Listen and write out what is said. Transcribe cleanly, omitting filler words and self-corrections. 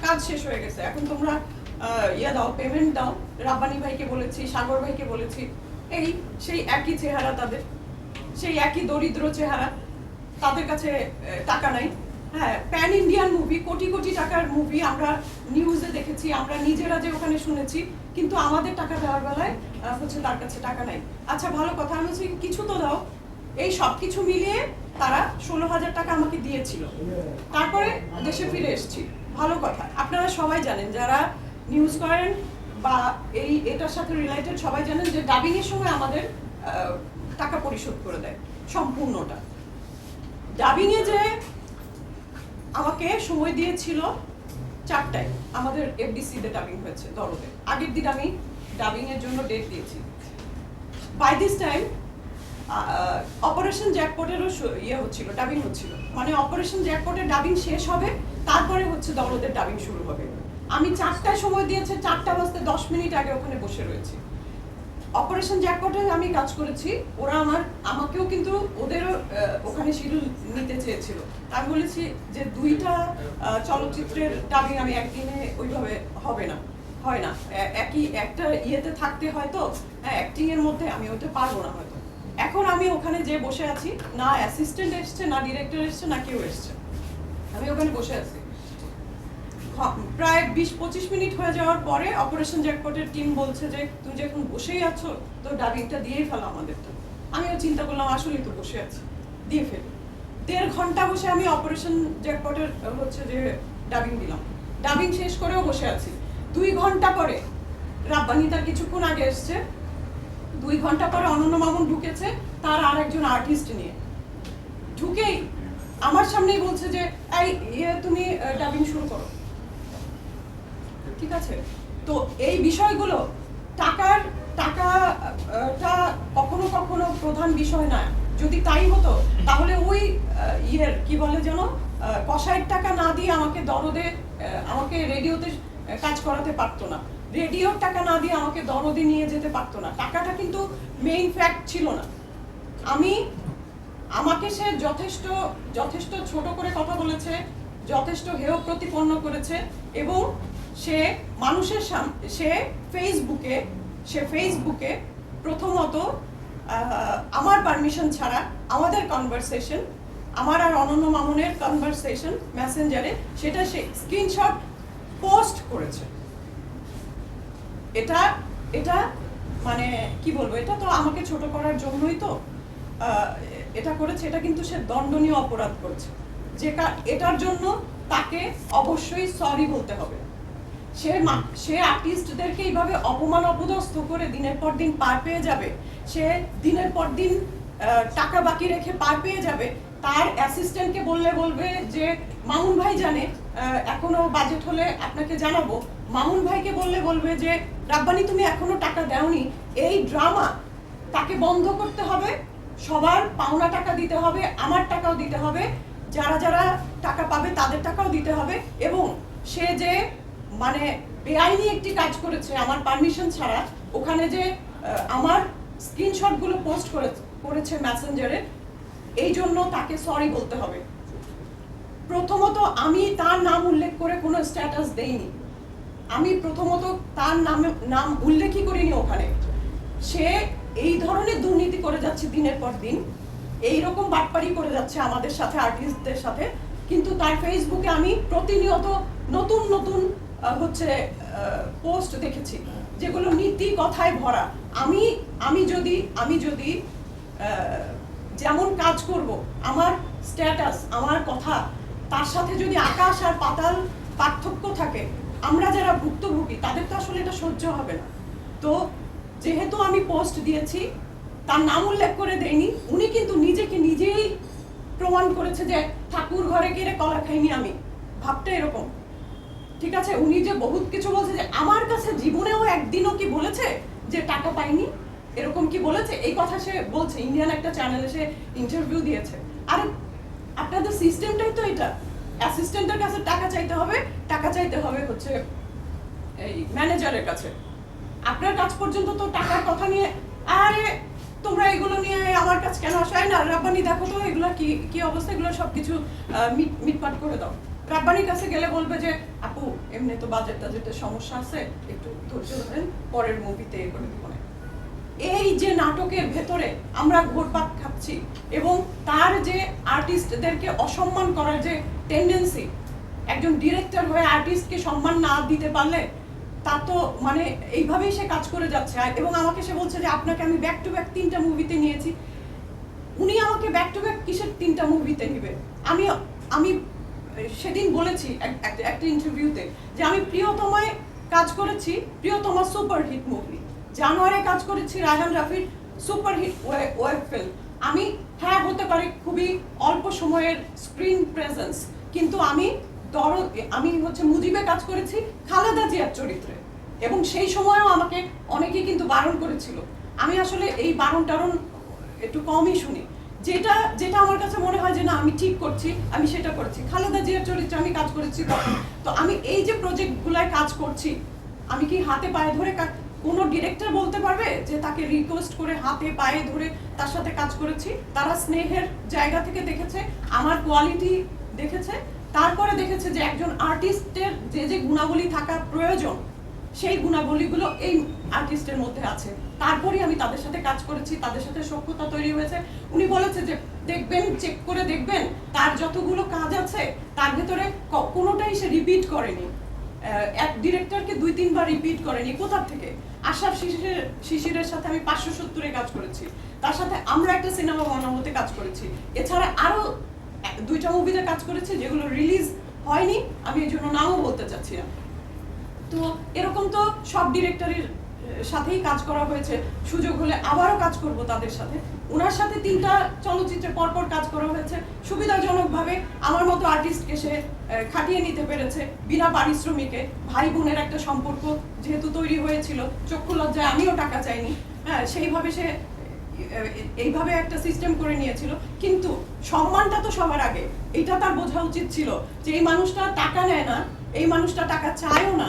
কাজ শেষ হয়ে গেছে, এখন তোমরা ইয়ে দাও, পেমেন্ট দাও। রাব্বানি ভাইকে বলেছি, সাগর ভাইকে বলেছি, এই সেই একই চেহারা তাদের, সেই একই দরিদ্র চেহারা, তাদের কাছে টাকা নাই। হ্যাঁ, pan Indian movie, crore crore টাকার মুভি আমরা নিউজে দেখেছি, আমরা নিজেরা যে ওখানে শুনেছি, কিন্তু আমাদের টাকা দেওয়ার বেলায় হচ্ছে তার কাছে টাকা নাই। আচ্ছা ভালো কথা, আমি বলছি কিছু তো দাও। এই সব কিছু মিলিয়ে তারা 16,000 টাকা আমাকে দিয়েছিল, তারপরে দেশে ফিরে এসেছি। ভালো কথা, আপনারা সবাই জানেন, যারা নিউজ করেন বা এটার সাথে রিলেটেড সবাই জানেন যে ডাবিং এর সময় আমাদের টাকা পরিশোধ করে দেয় সম্পূর্ণটা। ডাবিং এ যে আমাকে সময় দিয়েছিল 4টায়, আমাদের এফডিসি তে ডাবিং হয়েছে দরদে, আগের দিন আমি ডাবিং এর জন্য ডেট দিয়েছি। বাই দিস টাইম অপারেশন জ্যাকপটেরও ইয়ে হচ্ছিল, ডাবিং হচ্ছিল, মানে অপারেশন জ্যাকপটের ডাবিং শেষ হবে, তারপরে হচ্ছে দরদের ডাবিং শুরু হবে। আমি 4টায় সময় দিয়েছে, 4টা বাজতে 10 মিনিট আগে ওখানে বসে রয়েছি। অপারেশন জ্যাকপটে আমি কাজ করেছি, ওরা আমাকেও কিন্তু ওদেরও ওখানে শিডিউল নিতে চেয়েছিল। আমি বলেছি যে 2টা চলচ্চিত্রের ডাবিং আমি একদিনে ওইভাবে হবে না, হয় না, একই একটা ইয়েতে থাকতে হয়তো অ্যাক্টিং এর মধ্যে আমি ওটা পারবো না হয়তো। এখন আমি ওখানে যে বসে আছি, না অ্যাসিস্ট্যান্ট এসছে, না ডিরেক্টর এসছে, না কেউ এসছে, আমি ওখানে বসে আছি। প্রায় 20-25 মিনিট হয়ে যাওয়ার পরে অপারেশন জ্যাকপটের টিম বলছে যে তুমি যে এখন বসেই আছো, তো ডাবিংটা দিয়েই ফেলো আমাদেরটা। আমিও চিন্তা করলাম আসলেই তো বসে আছি, দিয়ে ফেলি। 1.5 ঘন্টা বসে আমি অপারেশন জ্যাকপটের হচ্ছে যে ডাবিং দিলাম, ডাবিং শেষ করেও বসে আছি। 2 ঘন্টা পরে রাব্বানি তার কিছুক্ষণ আগে এসছে, 2 ঘন্টা পরে অনন্য মামুন ঢুকেছে তার আরেকজন আর্টিস্ট নিয়ে, ঢুকেই আমার সামনেই বলছে যে এই তুমি ডাবিং শুরু করো। ঠিক আছে, তো এই বিষয়গুলো টাকাটা কখনো কখনো প্রধান বিষয় না। যদি তাই হতো তাহলে ওই কি বলে যেন, কষাইয়ের টাকা না দিয়ে আমাকে দরদে আমাকে রেডিওতে কাজ করাতে পারতো না, রেডিওর টাকা না দিয়ে আমাকে দরদে নিয়ে যেতে পারতো না। টাকাটা কিন্তু মেইন ফ্যাক্ট ছিল না। আমাকে সে যথেষ্ট ছোট করে কথা বলেছে, যথেষ্ট হেয় প্রতিপন্ন করেছে, এবং সে মানুষের সে ফেসবুকে প্রথমত আমার পারমিশন ছাড়া আমাদের কনভারসেশন, আমার আর অনন্য মামুনের কনভারসেশন মেসেঞ্জারে, সেটা সে স্ক্রিনশট পোস্ট করেছে। এটা মানে কি বলবো, এটা তো আমাকে ছোট করার জন্যই তো এটা করেছে। এটা কিন্তু সে দণ্ডনীয় অপরাধ করেছে, এটার জন্য তাকে অবশ্যই সরি বলতে হবে। সে আর্টিস্টদেরকে এইভাবে অপমান অপদস্থ করে দিনের পর দিন পার পেয়ে যাবে, সে দিনের পর দিন টাকা বাকি রেখে পার পেয়ে যাবে। তার অ্যাসিস্ট্যান্টকে বলবে যে মামুন ভাই জানে, এখনো বাজেট হলে আপনাকে জানাবো। মামুন ভাইকে বলবে যে রাব্বানি তুমি এখনো টাকা দাওনি। এই ড্রামা তাকে বন্ধ করতে হবে, সবার পাওনা টাকা দিতে হবে, আমার টাকাও দিতে হবে, যারা টাকা পাবে তাদের টাকাও দিতে হবে। এবং সে যে মানে বেআইনি একটি কাজ করেছে আমার পারমিশন ছাড়া, ওখানে যে আমার স্ক্রিনশটগুলো পোস্ট করেছে মেসেঞ্জারে, এই জন্য তাকে সরি বলতে হবে। প্রথমত আমি তার নাম উল্লেখ করে কোনো স্ট্যাটাস দেইনি, আমি প্রথমত তার নাম উল্লেখই করিনি ওখানে। সে এই ধরনের দুর্নীতি করে যাচ্ছে দিনের পর দিন, এইরকম বাটপারি করে যাচ্ছে আমাদের সাথে, আর্টিস্টদের সাথে, কিন্তু তার ফেসবুকে আমি প্রতিনিয়ত নতুন হচ্ছে পোস্ট দেখেছি যেগুলো নীতি কথায় ভরা। আমি যদি যেমন কাজ করব, আমার স্ট্যাটাস, আমার কথা, তার সাথে যদি আকাশ আর পাতাল পার্থক্য থাকে, আমরা যারা ভুক্তভোগী তাদের তো আসলে এটা সহ্য হবে না। তো যেহেতু আমি পোস্ট দিয়েছি, তার নাম উল্লেখ করে দেয়নি, উনি কিন্তু নিজেকে নিজেই প্রমাণ করেছে যে ঠাকুর ঘরে গিয়ে কলা খাইনি আমি, ভাবটা এরকম। ঠিক আছে, উনি যে বহুত কিছু বলছে, যে আমার কাছে জীবনেও একদিনও কি বলেছে যে টাকা পাইনি, এরকম কি বলেছে? এই কথা সে বলছে, ইন্ডিয়ান একটা চ্যানেলে সে ইন্টারভিউ দিয়েছে। আর আপনাদের সিস্টেমটাই তো এটা, অ্যাসিস্ট্যান্টের কাছে টাকা চাইতে হবে হচ্ছে এই ম্যানেজারের কাছে। আপনার কাজ পর্যন্ত তো টাকার কথা নিয়ে, আরে তোমরা এগুলো নিয়ে আমার কাছে কেন আসায় না, রাব্বানি দেখো তো এগুলো কি অবস্থা, এগুলো সবকিছু মিটমাট করে দাও। রাব্বানির কাছে গেলে বলবে যে আপু এমনি তো বাজেটের সমস্যা আছে, একটু ধৈর্য ধরেন, পরের মুভিতে এ করে দিব না। এই যে নাটকের ভেতরে আমরা ঘুরপাক খাচ্ছি এবং তার যে আর্টিস্টদেরকে অসম্মান করার যে টেন্ডেন্সি, একজন ডিরেক্টর হয়ে আর্টিস্টকে সম্মান না দিতে পারলে তা তো মানে এইভাবেই সে কাজ করে যাচ্ছে। এবং আমাকে সে বলছে যে আপনাকে আমি ব্যাক টু ব্যাক 3টা মুভিতে নিয়েছি। উনি আমাকে ব্যাক টু ব্যাক কিসের 3টা মুভিতে নিবে? আমি আমি সেদিন বলেছি একটা ইন্টারভিউতে যে আমি প্রিয়তমায় কাজ করেছি, প্রিয়তমা সুপারহিট মুভি। জানুয়ারি কাজ করেছি রায়হান রাফির সুপারহিট ওয়েব ফিল্ম। আমি হ্যাঁ হতে পারে খুবই অল্প সময়ের স্ক্রিন প্রেজেন্স, কিন্তু আমি হচ্ছে মুজিবে কাজ করেছি খালেদা জিয়ার চরিত্রে, এবং সেই সময়ও আমাকে অনেকেই কিন্তু বারণ করেছিল। আমি আসলে এই বারণ টারণ একটু কমই শুনি। যেটা যেটা আমার কাছে মনে হয় যে না আমি ঠিক করছি, আমি সেটা করেছি। খালেদা জিয়ার চরিত্রে আমি কাজ করেছি তখন। তো আমি এই যে প্রজেক্টগুলোয় কাজ করছি, আমি কি হাতে পায়ে ধরে কোনো ডিরেক্টর বলতে পারবে যে তাকে রিকোয়েস্ট করে হাতে পায়ে ধরে তার সাথে কাজ করেছি? তারা স্নেহের জায়গা থেকে দেখেছে, আমার কোয়ালিটি দেখেছে, তারপরে দেখেছে যে একজন আর্টিস্টের যে যে গুণাবলী থাকা প্রয়োজন সেই গুণাবলীগুলো এই আর্টিস্টের মধ্যে আছে। তারপরেই আমি তাদের সাথে কাজ করেছি, তাদের সাথে সখ্যতা তৈরি হয়েছে। উনি বলেছে যে দেখবেন, চেক করে দেখবেন তার যতগুলো কাজ আছে তার ভেতরে কোনোটাই সে রিপিট করেনি, এক ডিরেক্টরকে 2-3 বার রিপিট করেনি। কোথা থেকে? আশরাফ শিশিরের সাথে আমি 570-এ কাজ করেছি, তার সাথে আমরা একটা সিনেমা বানানোতে কাজ করেছি, এছাড়া আরো 2টা মুভিতে কাজ করেছি যেগুলো রিলিজ হয়নি, আমি এই জন্য নামও বলতে চাচ্ছি না। তো এরকম তো সব ডিরেক্টরের সাথেই কাজ করা হয়েছে, সুযোগ হলে আবারও কাজ করব তাদের সাথে। ওনার সাথে 3টা চলচ্চিত্রে পরপর কাজ করা হয়েছে। সুবিধাজনকভাবে আমার মতো আর্টিস্টকে সে খাটিয়ে নিতে পেরেছে বিনা পারিশ্রমিকে। ভাই বোনের একটা সম্পর্ক যেহেতু তৈরি হয়েছিল, চক্ষু লজ্জায় আমিও টাকা চাইনি, হ্যাঁ সেইভাবে সে এইভাবে একটা সিস্টেম করে নিয়েছিল। কিন্তু সম্মানটা তো সবার আগে, এটা তার বোঝা উচিত ছিল যে এই মানুষটা টাকা নেয় না, এই মানুষটা টাকা চায়ও না,